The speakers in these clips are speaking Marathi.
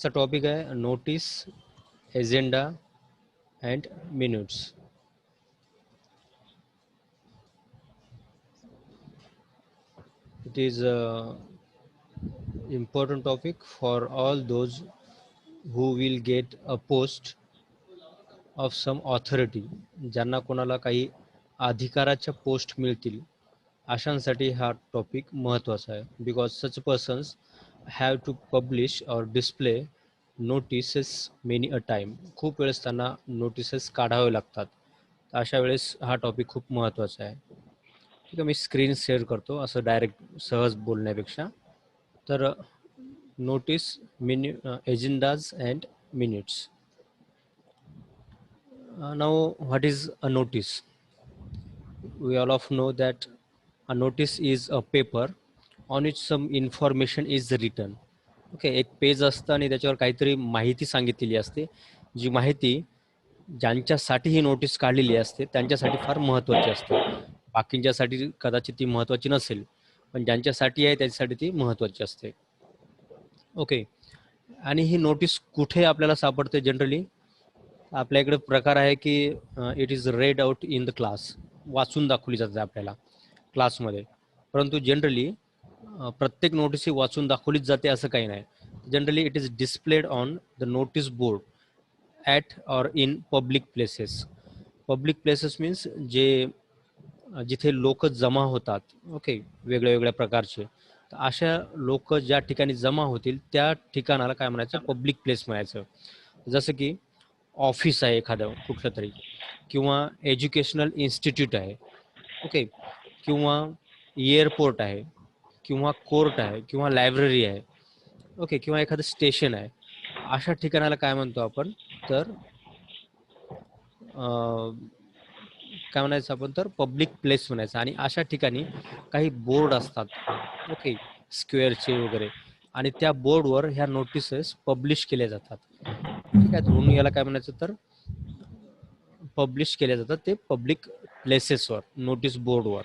चा टॉपिक आहे notice, agenda and minutes. It is a important topic for all those who will get a post of some authority. ज्यांना कोणाला काही अधिकाराच्या पोस्ट मिळतील अशांसाठी हा टॉपिक महत्त्वाचा आहे. Because such persons have to publish or display notices many a time. खूप वेळेस त्यांना नोटिसेस काढावे लागतात. अशा वेळेस हा टॉपिक खूप महत्त्वाचा आहे. ठीक आहे, मी स्क्रीन शेअर करतो असं डायरेक्ट सहज बोलण्यापेक्षा. तर notice, agendas and minutes. Now, what is a notice? We all of know that a notice is a paper on which some information is written. Okay, एक पेज असतं आणि त्याच्यावर काहीतरी माहिती सांगितलेली असते. जी माहिती ज्यांच्यासाठी ही नोटीस काढलेली असते त्यांच्यासाठी फार महत्त्वाची असते. बाकींच्यासाठी कदाचित ती महत्त्वाची नसेल, पण ज्यांच्यासाठी आहे त्याच्यासाठी ती महत्त्वाची असते. ओके, आणि ही नोटीस कुठे आपल्याला सापडते जनरली? आपल्या इकडे प्रकार आहे की it is red out in the class, वाचून दाखवली जाते आपल्याला क्लासमध्ये. परंतु जनरली प्रत्येक नोटीस ही वाचून दाखवलीच जाते असं काही नाही. Generally it is displayed on the notice board at or in public places. Public places means जे जिथे लोक जमा होतात. ओके, वेगळ्या वेगळ्या प्रकारचे. तर अशा लोक ज्या ठिकाणी जमा होतील त्या ठिकाणाला काय म्हणायचं? पब्लिक प्लेस म्हणायचं. जसं की ऑफिस आहे एखादं कुठलं तरी, किंवा एज्युकेशनल इन्स्टिट्यूट आहे. ओके, किंवा एअरपोर्ट आहे, किंवा कोर्ट आहे, किंवा लायब्ररी आहे. ओके, किंवा एखादं स्टेशन आहे. अशा ठिकाणाला काय म्हणतो आपण? तर काय म्हणायचं आपण? तर पब्लिक प्लेस म्हणायचं. आणि अशा ठिकाणी काही बोर्ड असतात. ओके, स्क्वेअरचे वगैरे, आणि त्या बोर्डवर ह्या नोटिसेस पब्लिश केल्या जातात. ठीक आहे, म्हणून याला काय म्हणायचं? तर पब्लिश केल्या जातात ते पब्लिक प्लेसेसवर, नोटीस बोर्डवर.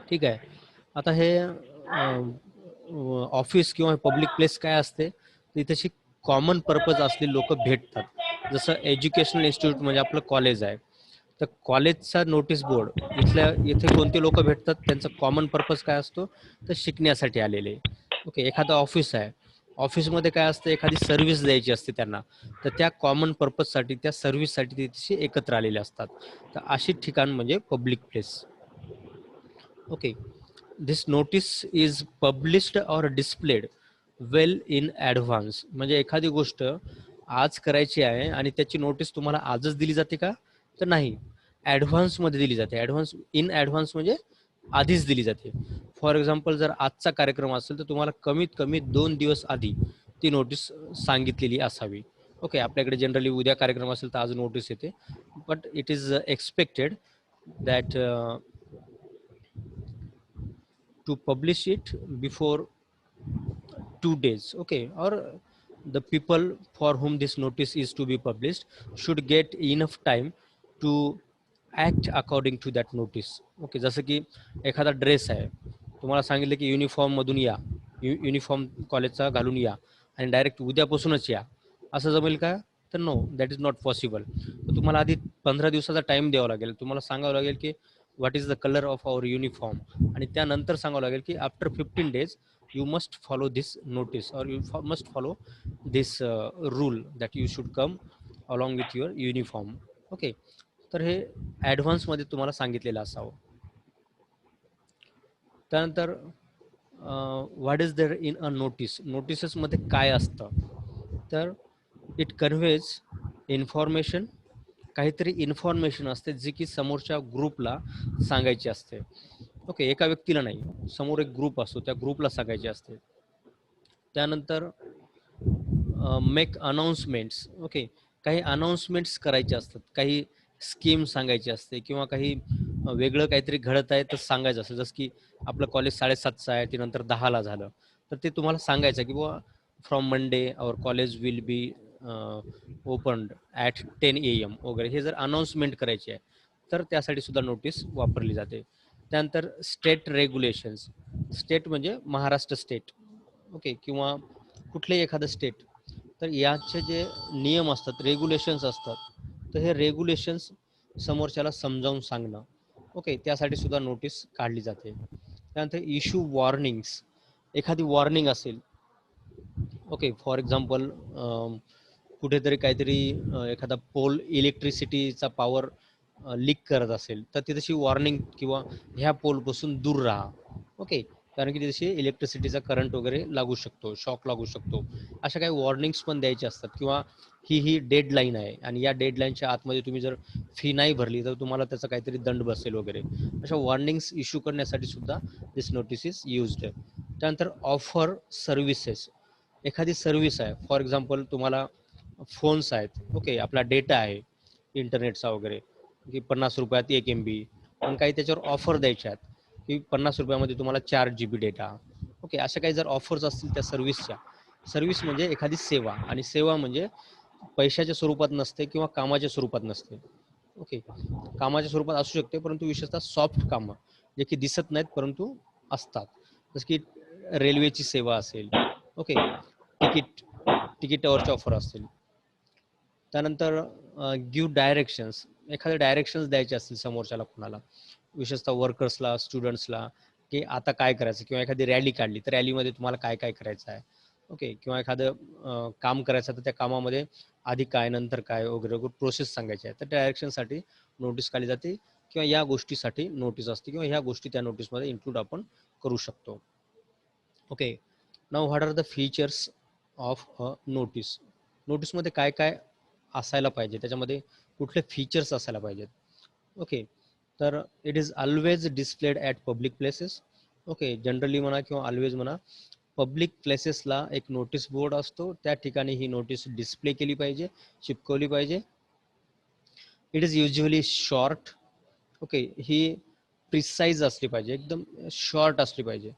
ठीक आहे. आता हे ऑफिस किंवा पब्लिक प्लेस काय असते? तिथे कॉमन पर्पज असलेली लोक भेटतात. जसं एज्युकेशनल इन्स्टिट्यूट म्हणजे आपलं कॉलेज आहे, तर कॉलेजचा नोटीस बोर्ड इथे कोणते लोक भेटतात? त्यांचा कॉमन पर्पज काय असतो? तर शिकण्यासाठी आलेले. ओके, एखादं ऑफिस आहे, ऑफिसमध्ये काय असतं? एखादी सर्व्हिस द्यायची असते त्यांना, तर त्या कॉमन पर्पजसाठी, त्या सर्व्हिससाठी ते तिथे एकत्र आलेले असतात. तर अशी ठिकाण म्हणजे public place. Okay, this notice is published और डिस्प्लेड वेल इन ॲडव्हान्स. म्हणजे एखादी गोष्ट आज करायची आहे आणि त्याची नोटीस तुम्हाला आजच दिली जाते का? तर नाही, ॲडव्हान्समध्ये दिली जाते. इन ॲडव्हान्स म्हणजे आधीच दिली जाते. फॉर एक्झाम्पल, जर आजचा कार्यक्रम असेल तर तुम्हाला कमीत कमी 2 दिवस आधी ती नोटीस सांगितलेली असावी. ओके, आपल्याकडे जनरली उद्या कार्यक्रम असेल तर आज नोटीस येते, but it is expected that to publish it before 2 days. Okay, or the people for whom this notice is to be published should get enough time to act according to that notice. Okay, जसं की एखादा ड्रेस आहे, तुम्हाला सांगितलं की युनिफॉर्म मधून या, युनिफॉर्म कॉलेजचा घालून या आणि डायरेक्ट उद्यापासूनच या, असं जमेल का? तर no, that is not possible. तर तुम्हाला आधी 15 दिवसाचा टाइम द्यावा लागेल. तुम्हाला सांगावं लागेल की what is the colour of our uniform, आणि त्यानंतर सांगावं लागेल की after 15 days you must follow this notice, or you must follow this rule that you should come along with your uniform. Okay, तर हे ॲडव्हान्समध्ये तुम्हाला सांगितलेलं असावं. त्यानंतर what is there in a notice. नोटिसेसमध्ये काय असतं? तर इट कन्व्हेज इन्फॉर्मेशन. काहीतरी इन्फॉर्मेशन असते जी की समोरच्या ग्रुपला सांगायची असते. ओके, एका व्यक्तीला नाही, समोर एक ग्रुप असतो, त्या ग्रुपला सांगायची असते. त्यानंतर मेक अनाऊन्समेंट्स. ओके, काही अनाऊन्समेंट्स करायचे असतात, काही स्कीम सांगायची असते, किंवा काही वेगळं काहीतरी घडत आहे तर सांगायचं असतं. जसं की आपलं कॉलेज 7:30चं आहे, ते नंतर 10ला झालं, तर ते तुम्हाला सांगायचं की बुवा from Monday our college will be opened at 10 AM वगैरे. हे जर अनाऊन्समेंट करायची आहे तर त्यासाठी सुद्धा नोटीस वापरली जाते. त्यानंतर स्टेट रेग्युलेशन्स. स्टेट म्हणजे महाराष्ट्र स्टेट. ओके, किंवा कुठलेही एखादं स्टेट, तर याचे जे नियम असतात, रेग्युलेशन्स असतात, तर हे रेग्युलेशन्स समोरच्याला समजावून सांगणं, ओके, त्यासाठी सुद्धा नोटीस काढली जाते. त्यानंतर इश्यू वॉर्निंग्स, एखादी वॉर्निंग असेल, ओके, फॉर एक्झाम्पल कुठेतरी काहीतरी एखादा पोल इलेक्ट्रिसिटीचा पॉवर लीक करत असेल, तर ती तशी वॉर्निंग किंवा ह्या पोलपासून दूर राहा, ओके, कारण की तशी इलेक्ट्रिसिटीचा करंट वगैरे लागू शकतो, शॉक लागू शकतो, अशा काही वॉर्निंग्स पण द्यायच्या असतात. किंवा ही डेडलाईन आहे आणि या डेडलाईनच्या आतमध्ये तुम्ही जर फी नाही भरली तर तुम्हाला त्याचा काहीतरी दंड बसेल वगैरे, अशा वॉर्निंग्स इश्यू करण्यासाठी सुद्धा दिस नोटीस इज युज्ड. त्यानंतर ऑफर सर्व्हिसेस, एखादी सर्व्हिस आहे, फॉर एक्झाम्पल तुम्हाला फोन्स आहेत, ओके, आपला डेटा आहे इंटरनेटचा वगैरे, की 50 रुपयात 1 MB, पण काही त्याच्यावर ऑफर द्यायच्या आहेत की 50 रुपयामध्ये तुम्हाला 4 GB डेटा, ओके, अशा काही जर ऑफर्स असतील त्या सर्व्हिसच्या, सर्व्हिस म्हणजे एखादी सेवा, आणि सेवा म्हणजे पैशाच्या स्वरूपात नसते किंवा कामाच्या स्वरूपात नसते, ओके, कामाच्या स्वरूपात असू शकते, परंतु विशेषतः सॉफ्ट कामं जे की दिसत नाहीत परंतु असतात, जसं की रेल्वेची सेवा असेल, ओके, तिकीट तिकिटावरची ऑफर असेल. त्यानंतर गिव्ह डायरेक्शन्स, एखादे डायरेक्शन्स द्यायचे असतील समोरच्याला कोणाला, विशेषतः वर्कर्सला, स्टुडंट्सला, की आता काय करायचं, किंवा एखादी रॅली काढली तर रॅलीमध्ये तुम्हाला काय काय करायचं आहे, ओके, किंवा एखादं काम करायचं तर त्या कामामध्ये आधी काय नंतर काय वगैरे वगैरे प्रोसेस सांगायची आहे, तर डायरेक्शनसाठी नोटीस काढली जाते, किंवा या गोष्टीसाठी नोटीस असते, किंवा ह्या गोष्टी त्या नोटीसमध्ये इन्क्लूड आपण करू शकतो. Okay, now what are the features of a notice, नोटीसमध्ये काय काय असायला पाहिजे, त्याच्यामध्ये कुठले फीचर्स असायला पाहिजेत, ओके, तर it is always displayed at public places, okay, generally म्हणा किंवा ऑलवेज म्हणा, पब्लिक प्लेसेसला एक नोटीस बोर्ड असतो, त्या ठिकाणी ही नोटीस डिस्प्ले केली पाहिजे, चिपकवली पाहिजे. It is usually short, okay, he precise असली पाहिजे, एकदम शॉर्ट असली पाहिजे,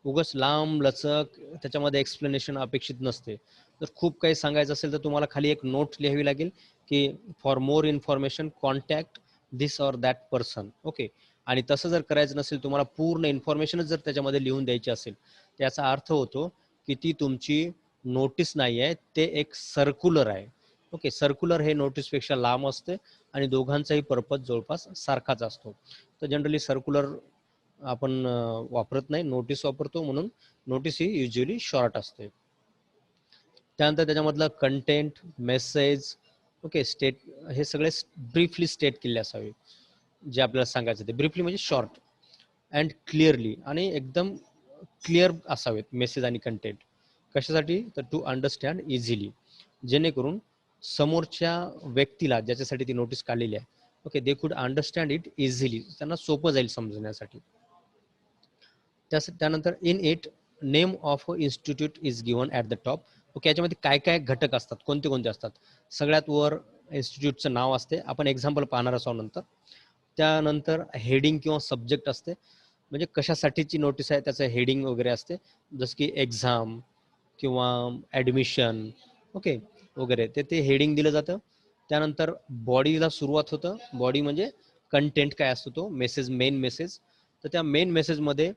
उगाच लांब लचक त्याच्यामध्ये एक्सप्लेनेशन अपेक्षित नसते. जर खूप काही सांगायचं असेल तर तुम्हाला खाली एक नोट लिहावी लागेल की for more information contact this or that person, okay, आणि तसं जर करायचं नसेल, तुम्हाला पूर्ण इन्फॉर्मेशनच जर त्याच्यामध्ये लिहून द्यायची असेल, त्याचा अर्थ होतो की ती तुमची नोटीस नाही आहे, ते एक सर्क्युलर आहे, ओके, सर्क्युलर हे नोटीसपेक्षा लांब असते आणि दोघांचाही पर्पज जवळपास सारखाच असतो. तर जनरली सर्क्युलर आपण वापरत नाही, नोटीस वापरतो, म्हणून नोटीस ही युजली शॉर्ट असते. त्यानंतर त्याच्यामधलं कंटेंट, मेसेज, ओके, स्टेट, हे सगळे ब्रीफली स्टेट केले असावे, जे आपल्याला सांगायचं ते ब्रीफली म्हणजे शॉर्ट अँड क्लिअरली, आणि एकदम क्लिअर असावेत मेसेज आणि कंटेंट. कशासाठी, तर टू अंडरस्टँड इझिली, जेणेकरून समोरच्या व्यक्तीला ज्याच्यासाठी ती नोटीस काढलेली आहे, okay, they could understand it easily, त्यांना सोपं जाईल समजण्यासाठी. त्यानंतर in it name of institute is given at the top, okay, याच्यामध्ये काय काय घटक असतात, कोणते कोणते असतात, सगळ्यात वर इन्स्टिट्यूटचं नाव असते, आपण एक्झाम्पल पाहणार असो नंतर. त्यानंतर हेडिंग किंवा सब्जेक्ट असते, म्हणजे कशासाठीची नोटीस आहे त्याचं हेडिंग वगैरे असते, जसं की एक्झाम किंवा ॲडमिशन, ओके, वगैरे, ते ते हेडिंग दिलं जातं. त्यानंतर बॉडीला सुरुवात होतं, बॉडी म्हणजे कंटेंट काय असतो तो मेसेज, मेन मेसेज, तर त्या मेन मेसेजमध्ये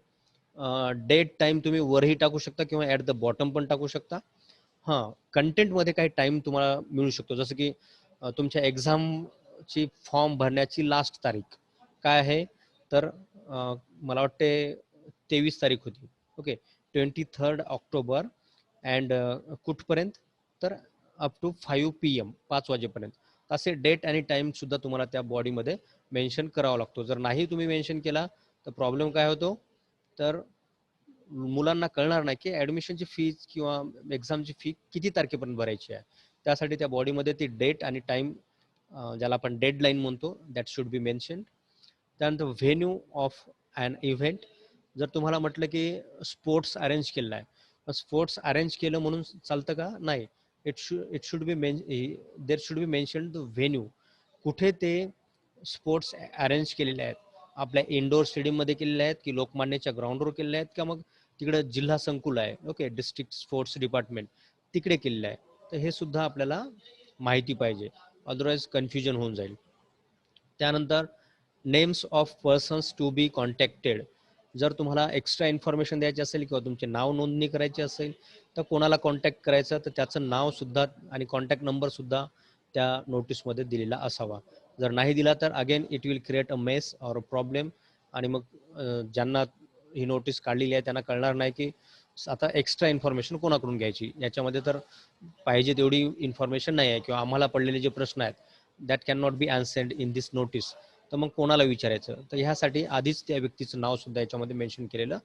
डेट टाईम तुम्ही वरही टाकू शकता किंवा ॲट द बॉटम पण टाकू शकता. हां, कंटेंटमध्ये काही टाईम तुम्हाला मिळू शकतो, जसं की तुमच्या एक्झामची फॉर्म भरण्याची लास्ट तारीख काय आहे, तर मला वाटते 23 तारीख होती, ओके, 23 ऑक्टोबर, अँड कुठपर्यंत, तर अप टू 5 PM, 5 वाजेपर्यंत, असे डेट आणि टाईम सुद्धा तुम्हाला त्या बॉडीमध्ये मेन्शन करावा लागतो. जर नाही तुम्ही मेन्शन केला तर प्रॉब्लेम काय होतो, तर मुलांना कळणार नाही की ॲडमिशनची फीज किंवा एक्झामची फी किती तारखेपर्यंत भरायची आहे. त्यासाठी त्या बॉडीमध्ये ती डेट आणि टाईम, ज्याला आपण डेडलाईन म्हणतो, दॅट शुड बी मेन्शन्ड. त्यानंतर व्हेन्यू ऑफ ॲन इव्हेंट, जर तुम्हाला म्हटलं की स्पोर्ट्स अरेंज केलेला आहे, स्पोर्ट्स अरेंज केलं म्हणून चालतं का, नाही, it should be there should be mention the venue, कुठे ते स्पोर्ट्स अरेंज केलेले आहेत, आपल्या इंडोर स्टेडियममध्ये केलेले आहेत की लोकमान्यच्या ग्राउंडवर केलेले आहेत, का मग तिकडे जिल्हा संकुल आहे, ओके, डिस्ट्रिक्ट स्पोर्ट्स डिपार्टमेंट, तिकडे केलेलं आहे, तर हे सुद्धा आपल्याला माहिती पाहिजे, अदरवाईज कन्फ्युजन होऊन जाईल. त्यानंतर names of persons to be contacted, जर तुम्हाला एक्स्ट्रा इन्फॉर्मेशन द्यायची असेल किंवा तुमचे नाव नोंदणी करायची असेल तर कोणाला कॉन्टॅक्ट करायचं, तर त्याचं नाव सुद्धा आणि कॉन्टॅक्ट नंबर सुद्धा त्या नोटीसमध्ये दिलेला असावा. जर नाही दिला तर again it will create a mess or a problem, आणि मग ज्यांना ही नोटीस काढलेली आहे त्यांना कळणार नाही की आता एक्स्ट्रा इन्फॉर्मेशन कोणाकडून घ्यायची. याच्यामध्ये तर पाहिजे तेवढी इन्फॉर्मेशन नाही आहे, किंवा आम्हाला पडलेले जे प्रश्न आहेत that can not be answered in this notice, तर मग कोणाला विचारायचं. तर ह्यासाठी आधीच त्या व्यक्तीचं नाव सुद्धा याच्यामध्ये मेन्शन केलेलं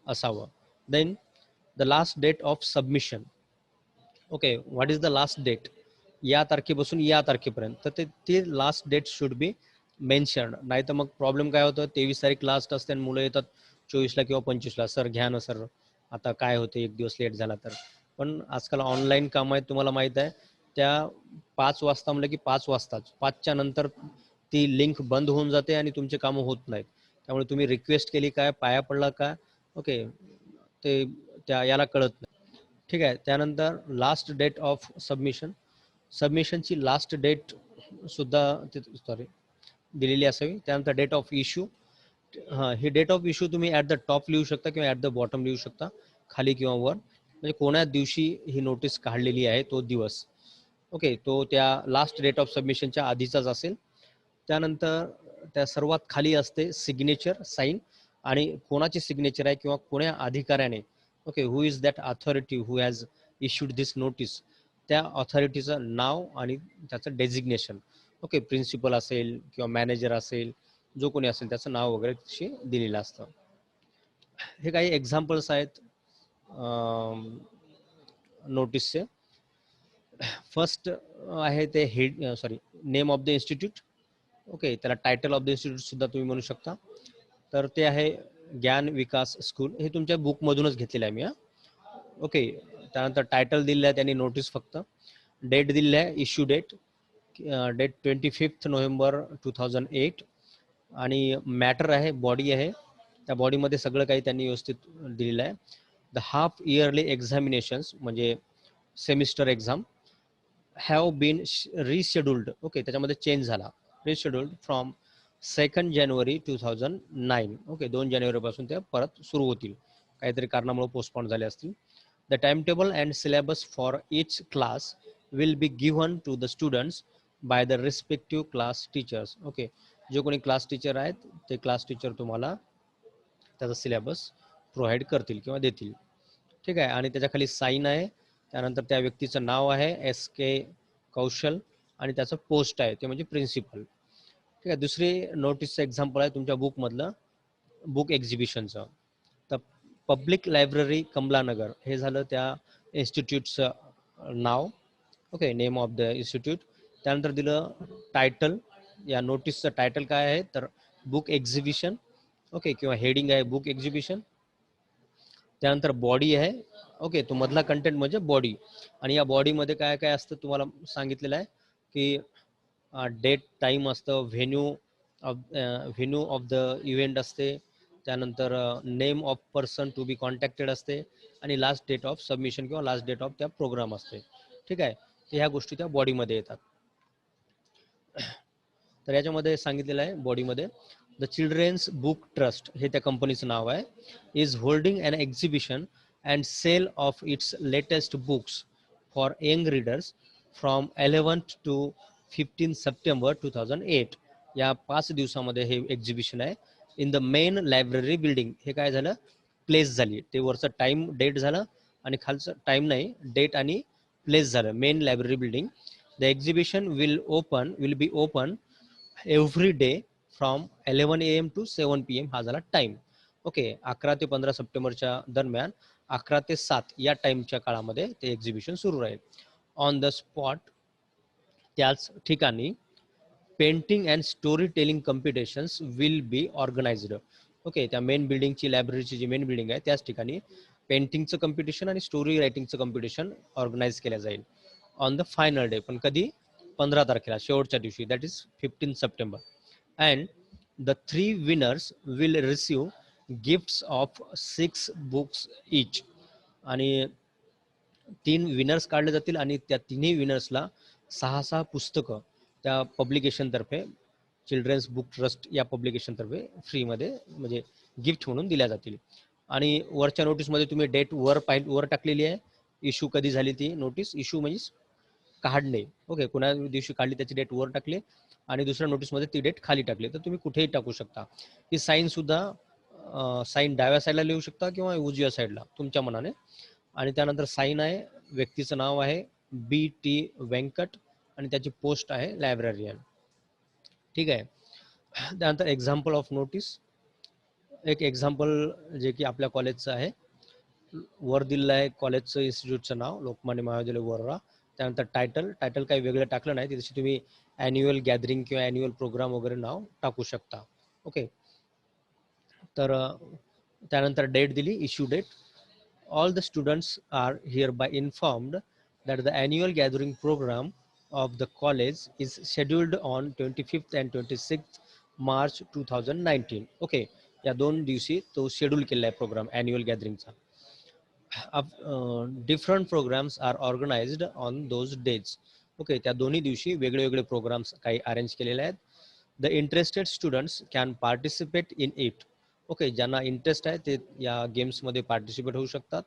असावं. Then the last date of submission. Okay, what is the last date? या तारखेपासून या तारखेपर्यंत, तर ते last date should be mention. नाही तर मग प्रॉब्लेम काय होतं, 23 तारीख लास्ट असते आणि मुलं येतात 24ला किंवा 25ला, सर घ्या ना सर, आता काय होते एक दिवस लेट झाला तर. पण आजकाल ऑनलाईन काम आहेत, तुम्हाला माहीत आहे, त्या 5 वाजता म्हणलं की 5 वाजताच, 5च्या नंतर ती लिंक बंद होऊन जाते आणि तुमचे कामं होत नाहीत. त्यामुळे तुम्ही रिक्वेस्ट केली काय, पाया पडला का, ओके, ते त्या याला कळत नाही. ठीक आहे. त्यानंतर लास्ट डेट ऑफ सबमिशन. सबमिशनची लास्ट डेट सुद्धा सॉरी दिलेली असावी. त्यानंतर डेट ऑफ इश्यू. हां, ही डेट ऑफ इश्यू तुम्ही ॲट द टॉप लिहू शकता किंवा ॲट द बॉटम लिहू शकता, खाली किंवा वर, म्हणजे कोण्या दिवशी ही नोटीस काढलेली आहे तो दिवस. ओके, तो त्या लास्ट डेट ऑफ सबमिशनच्या आधीचाच असेल. त्यानंतर त्या सर्वात खाली असते सिग्नेचर, साईन, आणि कोणाची सिग्नेचर आहे किंवा कोण्या अधिकाऱ्याने, okay, who is that authority who has issued this notice, त्या ऑथॉरिटीचं नाव आणि त्याचं डेझिग्नेशन. ओके, प्रिन्सिपल असेल किंवा मॅनेजर असेल, जो कोणी असेल त्याचं नाव वगैरे दिलेलं असतं. हे काही एक्झाम्पल्स आहेत नोटीसचे. फर्स्ट आहे ते head, sorry, name of the institute. Okay, त्याला टायटल ऑफ द इन्स्टिट्यूट सुद्धा तुम्ही म्हणू शकता. तर ते आहे ज्ञान विकास स्कूल. हे तुमच्या बुकमधूनच घेतलेलं आहे मी. ओके, त्यानंतर टायटल दिलेलं आहे त्यांनी, नोटीस फक्त. डेट दिलेली आहे, इश्यू डेट, डेट 25 नोव्हेंबर 2008. आणि मॅटर आहे, बॉडी आहे, त्या बॉडीमध्ये सगळं काही त्यांनी व्यवस्थित दिलेलं आहे. द हाफ इयरली एक्झामिनेशन्स म्हणजे semester exam have been rescheduled. Okay, त्याच्यामध्ये चेंज झाला, रिशेड्युल्ड फ्रॉम 2 जानेवारी 2009. ओके, 2 जानेवारीपासून त्या परत सुरू होतील, काहीतरी कारणामुळे पोस्टपोन झाले असतील. The time table and syllabus for each class will be given to the students by the respective class teachers. Okay, जे कोणी क्लास टीचर आहेत ते क्लास टीचर तुम्हाला त्याचा सिलेबस प्रोव्हाइड करतील किंवा देतील. ठीक आहे, आणि त्याच्याखाली साईन आहे. त्यानंतर त्या व्यक्तीचं नाव आहे SK कौशल, आणि त्याचं पोस्ट आहे ते म्हणजे प्रिन्सिपल. ठीक आहे. दुसरी नोटीसचं एक्झाम्पल आहे तुमच्या बुकमधलं, बुक एक्झिबिशनचं. तर पब्लिक लायब्ररी कमलानगर हे झालं त्या इन्स्टिट्यूटचं नाव. Okay, name of the institute. त्यानंतर दिलं टायटल, या नोटीसचं टायटल काय आहे तर बुक एक्झिबिशन. ओके, किंवा हेडिंग आहे बुक एक्झिबिशन. त्यानंतर बॉडी आहे. ओके, तो मधला कंटेंट म्हणजे बॉडी, आणि या बॉडीमध्ये काय काय असतं तुम्हाला सांगितलेलं आहे की डेट, टाईम असतं, व्हेन्यू ऑफ द इव्हेंट असते, त्यानंतर name of person to be contacted असते, आणि लास्ट डेट ऑफ सबमिशन किंवा लास्ट डेट ऑफ त्या प्रोग्राम असते. ठीक आहे, तर ह्या गोष्टी त्या बॉडीमध्ये येतात. तर याच्यामध्ये सांगितलेलं आहे बॉडीमध्ये, द चिल्ड्रेन्स बुक ट्रस्ट हे त्या कंपनीचं नाव आहे, is holding an exhibition and sale of its latest books for young readers from 11th to 15 September 2008. या 5 दिवसामध्ये हे एक्झिबिशन आहे in the main library building. हे काय झालं, प्लेस झाली, ते वरचं टाइम डेट झालं आणि खालचं टाइम नाही, डेट आणि प्लेस झालं, main library building. The exhibition will be open every day from 11 AM to 7 PM. हा झाला टाइम. ओके, 11 ते 15 सप्टेंबरच्या दरम्यान 11 ते 7 या टाइमच्या काळामध्ये ते एक्झिबिशन सुरू राहील. ऑन द स्पॉट, त्याच ठिकाणी, painting and story telling competitions will be organised. Okay, त्या मेन बिल्डिंगची, लायब्ररीची जी मेन बिल्डिंग आहे त्याच ठिकाणी पेंटिंगचं कॉम्पिटिशन आणि स्टोरी रायटिंगचं कॉम्पिटिशन ऑर्गनाईज केलं जाईल ऑन द फायनल डे, पण कधी, 15 तारखेला, शेवटच्या दिवशी, that is 15 September. And the 3 winners will receive gifts of 6 books each. आणि 3 विनर्स काढले जातील आणि त्या तिन्ही विनर्सला 6 पुस्तकं त्या पब्लिकेशनतर्फे, चिल्ड्रन्स बुक ट्रस्ट या पब्लिकेशनतर्फे फ्रीमध्ये, म्हणजे गिफ्ट म्हणून दिल्या जातील. आणि वरच्या नोटीसमध्ये तुम्ही डेट वर टाकलेली आहे, इश्यू कधी झाली ती नोटीस, इश्यू म्हणजे काढणे. ओके, कोणा दिवशी काढली त्याची डेट वर टाकली आणि दुसऱ्या नोटीसमध्ये ती डेट खाली टाकली. तर तुम्ही कुठेही टाकू शकता. ही साईन सुद्धा साईन डाव्या साईडला लिहू शकता किंवा उजव्या साईडला तुमच्या मनाने. आणि त्यानंतर साईन आहे, व्यक्तीचं नाव आहे BT व्यंकट आणि त्याची पोस्ट आहे लायब्ररियन. ठीक आहे. त्यानंतर एक्झाम्पल ऑफ नोटीस, एक एक्झाम्पल जे की आपल्या कॉलेजचं आहे. वर दिलेलं आहे कॉलेजचं, इन्स्टिट्यूटचं नाव लोकमान्य महाविद्यालय वरोरा. त्यानंतर टायटल काही वेगळं टाकलं नाही, तशी तुम्ही ॲन्युअल गॅदरिंग किंवा ॲन्युअल प्रोग्राम वगैरे नाव टाकू शकता. ओके. तर त्यानंतर डेट दिली, issue date. All the students are hereby informed that the annual gathering program of the college is scheduled on 25th and 26th March 2019. Okay, या दोन दिवशी तो शेड्यूल केलेला आहे प्रोग्राम ॲन्युअल गॅदरिंगचा. Different programmes are organised on those days. Okay, त्या दोन्ही दिवशी वेगळे वेगळे प्रोग्राम्स काही अरेंज केलेले आहेत. The interested students can participate in it. Okay, ज्यांना इंटरेस्ट आहे ते या गेम्समध्ये पार्टिसिपेट होऊ शकतात.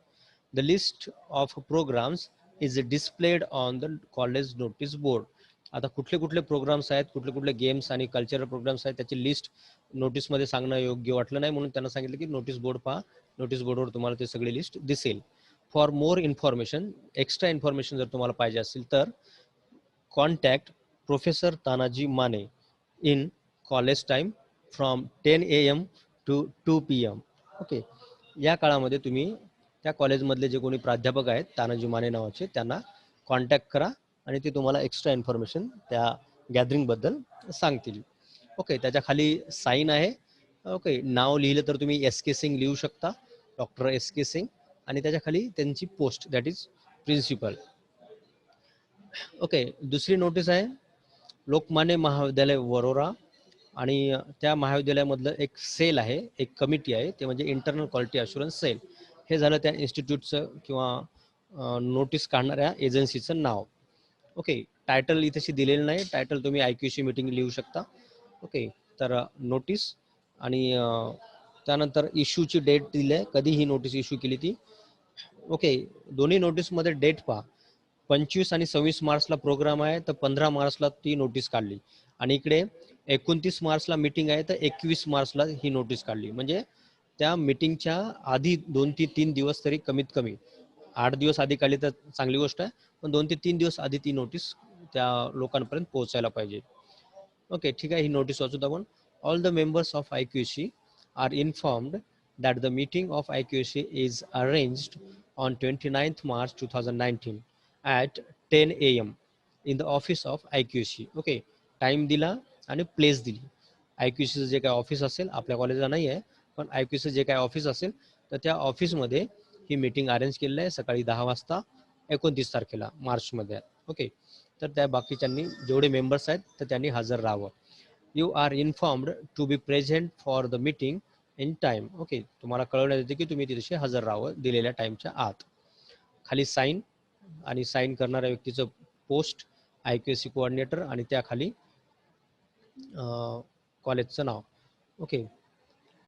The list of programmes is displayed on the college notice board. आता कुठले कुठले प्रोग्राम्स आहेत, कुठले कुठले गेम्स आणि कल्चरल प्रोग्राम्स आहेत, त्याची लिस्ट नोटीसमध्ये सांगणं योग्य वाटलं नाही, म्हणून त्यांना सांगितलं की नोटीस बोर्ड पहा. नोटीस बोर्डवर तुम्हाला ते सगळी लिस्ट दिसेल. For more information, extra information जर तुम्हाला पाहिजे असेल तर contact professor Tanaji Mane in college time from 10 AM to 2 PM. Okay, या काळामध्ये तुम्ही त्या कॉलेजमधले जे कोणी प्राध्यापक आहेत तानाजी माने नावाचे, त्यांना कॉन्टॅक्ट करा आणि ते तुम्हाला एक्स्ट्रा इन्फॉर्मेशन त्या गॅदरिंगबद्दल सांगतील. ओके, त्याच्या खाली साईन आहे. ओके, नाव लिहिलं तर तुम्ही SK सिंग लिहू शकता, डॉक्टर SK सिंग, आणि त्याच्या खाली त्यांची post, that is principal. Okay, दुसरी नोटीस आहे लोकमान्य महाविद्यालय वरोरा, आणि त्या महाविद्यालयामधलं एक सेल आहे, एक कमिटी आहे, ते म्हणजे इंटरनल क्वालिटी अशुरन्स सेल. हे झालं त्या इन्स्टिट्यूटचं किंवा नोटीस काढणाऱ्या एजन्सीचं नाव. ओके, टायटल इथेशी दिलेलं नाही, टायटल तुम्ही IQC मीटिंग लिहू शकता. ओके, तर नोटीस आणि त्यानंतर इश्यूची डेट दिली आहे, कधी ही नोटीस इश्यू केली ती. ओके, दोन्ही नोटीसमध्ये डेट पहा. 25 आणि 26 मार्चला प्रोग्राम आहे, तर 15 मार्चला ती नोटीस काढली. आणि इकडे 29 मार्चला मीटिंग आहे, तर 21 मार्चला ही नोटीस काढली. म्हणजे त्या मीटिंगच्या आधी 2 ते 3 दिवस तरी कमीत कमी, 8 दिवस आधी काढली तर चांगली गोष्ट आहे, पण 2 ते 3 दिवस आधी ती नोटीस त्या लोकांपर्यंत पोहोचायला पाहिजे. ओके, ठीक आहे, ही नोटीस वाचूत आपण. All the members of IQC are informed that the meeting of IQC is arranged on 29th March 2019 at 10 AM in the office of IQC. Okay, time दिला आणि प्लेस दिली. IQCचं जे काय ऑफिस असेल, आपल्या कॉलेजला नाही आहे, पण IQC जे काय ऑफिस असेल तर त्या ऑफिसमध्ये ही मीटिंग अरेंज केलेली आहे सकाळी 10 वाजता 29 तारखेला मार्चमध्ये. ओके, तर त्या बाकीच्यांनी जेवढे मेंबर्स आहेत तर त्यांनी हजर राहावं. You are informed to be present for the meeting in time. Okay, तुम्हाला कळवण्यात येते की तुम्ही तिथे हजर राहावं दिलेल्या टाईमच्या आत. खाली साईन आणि साईन करणाऱ्या व्यक्तीचं पोस्ट, IQC कोऑर्डिनेटर, आणि त्याखाली कॉलेजचं नाव. ओके,